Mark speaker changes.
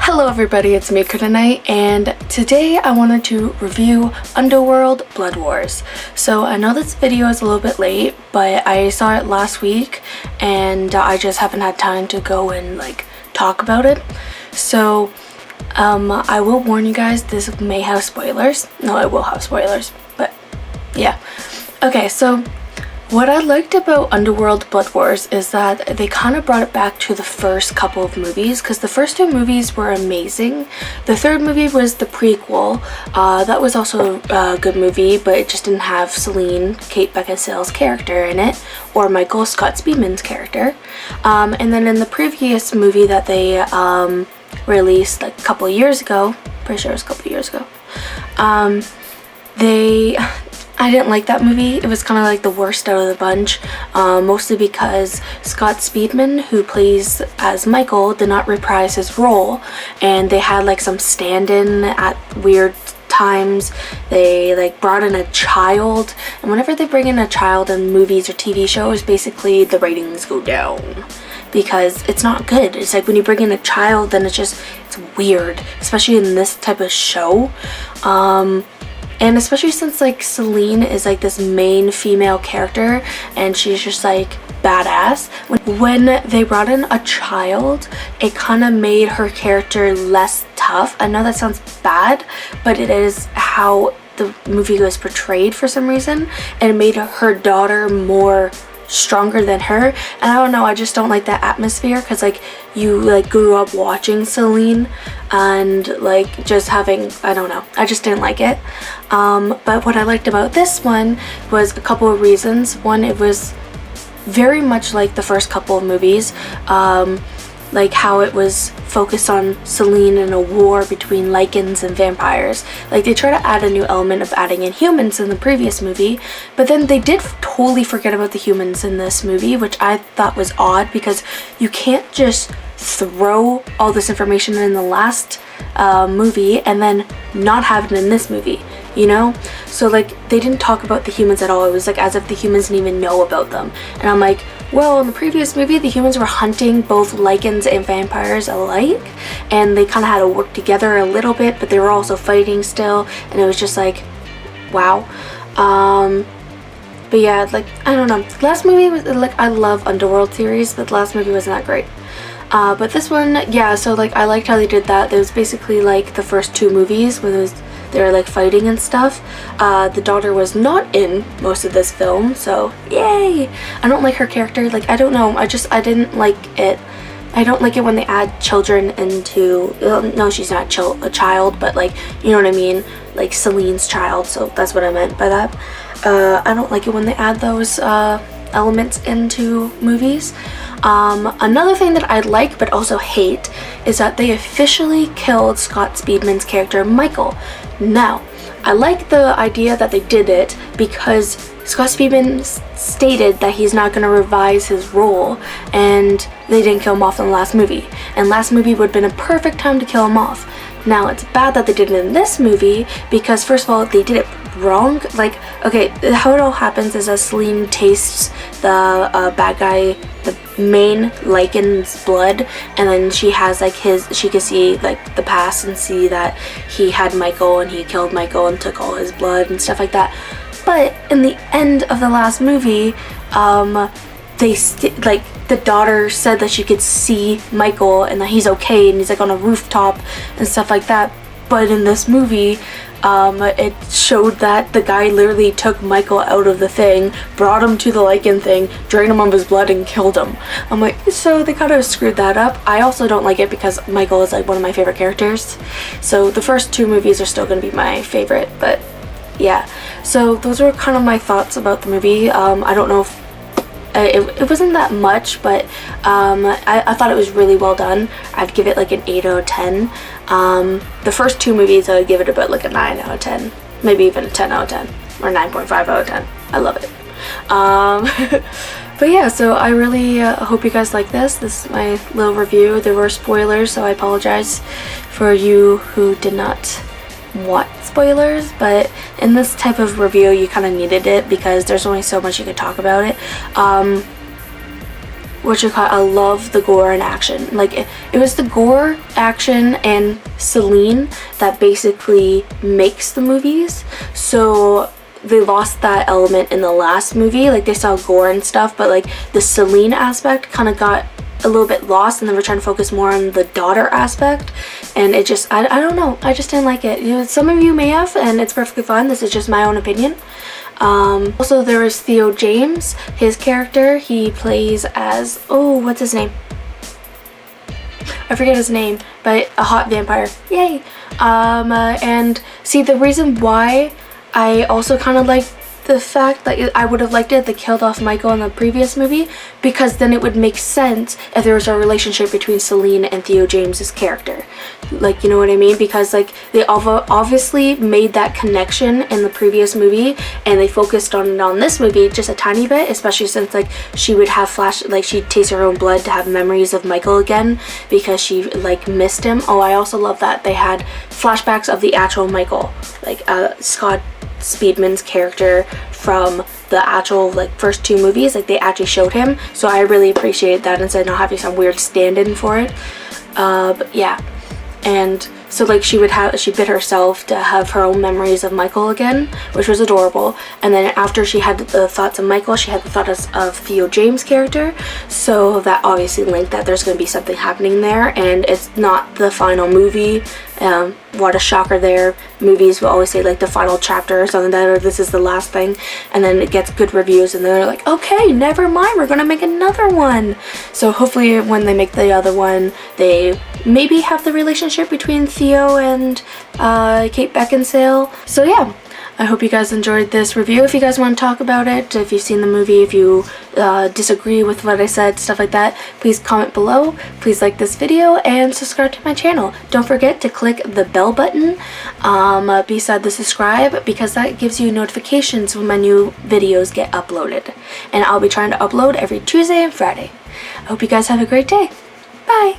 Speaker 1: Hello everybody, it's me Corrinanite, and today I wanted to review Underworld Blood Wars. So I know this video is a little bit late, but I saw it last week and I just haven't had time to go and talk about it. So I will warn you guys, this may have spoilers. No, it will have spoilers, but yeah. Okay, so what I liked about Underworld Blood Wars is that they kind of brought it back to the first couple of movies, because the first two movies were amazing. The third movie was the prequel. That was also a good movie, but it just didn't have Celine, Kate Beckinsale's character in it, or Michael Scott Speedman's character. And then in the previous movie that they released a couple of years ago, pretty sure it was a couple of years ago, I didn't like that movie. It was kind of like the worst out of the bunch, mostly because Scott Speedman, who plays as Michael, did not reprise his role, and they had some stand-in at weird times. They brought in a child, and whenever they bring in a child in movies or TV shows, basically the ratings go down because it's not good. It's like when you bring in a child, then it's weird, especially in this type of show. And especially since Celine is this main female character and she's just badass. When they brought in a child, it kind of made her character less tough. I know that sounds bad, but it is how the movie was portrayed for some reason, and it made her daughter more stronger than her. And I don't know, I just don't like that atmosphere, because you grew up watching Celine and just having, I don't know, I just didn't like it. But what I liked about this one was a couple of reasons. One, it was very much like the first couple of movies, how it was focused on Celine in a war between Lycans and vampires. They try to add a new element of adding in humans in the previous movie, but then they did totally forget about the humans in this movie, which I thought was odd, because you can't just throw all this information in the last movie and then not have it in this movie, you know? So they didn't talk about the humans at all. It was as if the humans didn't even know about them. And I'm like, well, in the previous movie the humans were hunting both Lycans and vampires alike, and they kind of had to work together a little bit, but they were also fighting still, and it was just wow. But yeah, I don't know, last movie was I love Underworld series, but the last movie wasn't that great. But this one, yeah, so I liked how they did that. It was basically the first two movies where they were fighting and stuff. The daughter was not in most of this film, so yay! I don't like her character. I don't know, I didn't like it. I don't like it when they add children into, no, she's not a child, but you know what I mean, Celine's child, so that's what I meant by that. I don't like it when they add those elements into movies. Another thing that I like but also hate is that they officially killed Scott Speedman's character Michael. Now, I like the idea that they did it because Scott Speedman stated that he's not going to revise his role, and they didn't kill him off in the last movie. And last movie would have been a perfect time to kill him off. Now, it's bad that they did it in this movie because, first of all, they did it wrong. Okay, how it all happens is that Celine tastes the bad guy, the main Lycan's blood, and then she has she can see the past and see that he had Michael and he killed Michael and took all his blood and stuff like that. But in the end of the last movie, the daughter said that she could see Michael and that he's okay and he's on a rooftop and stuff like that. But in this movie, it showed that the guy literally took Michael out of the thing, brought him to the Lycan thing, drained him of his blood, and killed him. I'm so they kind of screwed that up. I also don't like it because Michael is one of my favorite characters. So the first two movies are still going to be my favorite, but yeah. So those were kind of my thoughts about the movie. I don't know if it wasn't that much, but I thought it was really well done. I'd give it an 8 out of 10. The first two movies I would give it about a 9 out of 10, maybe even a 10 out of 10, or 9.5 out of 10. I love it. But yeah, so I really hope you guys like this. This is my little review. There were spoilers, so I apologize for you who did not want spoilers, but in this type of review you kind of needed it because there's only so much you can talk about it. I love the gore and action. Like it was the gore, action, and Celine that basically makes the movies. So they lost that element in the last movie. Like they saw gore and stuff, but like the Celine aspect kind of got a little bit lost, and then we're trying to focus more on the daughter aspect, and it just I don't know, I just didn't like it. You know, some of you may have, and it's perfectly fine. This is just my own opinion. Also there is Theo James. His character, he plays as, oh, what's his name? I forget his name, but a hot vampire. Yay! And see, the reason why I also kind of like the fact that I would have liked it if they killed off Michael in the previous movie, because then it would make sense if there was a relationship between Celine and Theo James's character. Like, you know what I mean? Because like they obviously made that connection in the previous movie, and they focused on it on this movie just a tiny bit, especially since like she would have she'd taste her own blood to have memories of Michael again because she like missed him. Oh, I also love that they had flashbacks of the actual Michael, like Scott Speedman's character from the actual like first two movies. Like they actually showed him, so I really appreciate that instead of not having some weird stand-in for it. But yeah, and so like she bit herself to have her own memories of Michael again, which was adorable. And then after she had the thoughts of Michael, she had the thoughts of Theo James' character, so that obviously linked that there's going to be something happening there, and it's not the final movie. What a shocker there. Movies will always say like the final chapter or something like that, or this is the last thing, and then it gets good reviews, and then they're like, okay, never mind, we're gonna make another one. So hopefully when they make the other one, they maybe have the relationship between Theo and Kate Beckinsale. So yeah, I hope you guys enjoyed this review. If you guys want to talk about it, if you've seen the movie, if you disagree with what I said, stuff like that, please comment below. Please like this video and subscribe to my channel. Don't forget to click the bell button beside the subscribe, because that gives you notifications when my new videos get uploaded. And I'll be trying to upload every Tuesday and Friday. I hope you guys have a great day. Bye!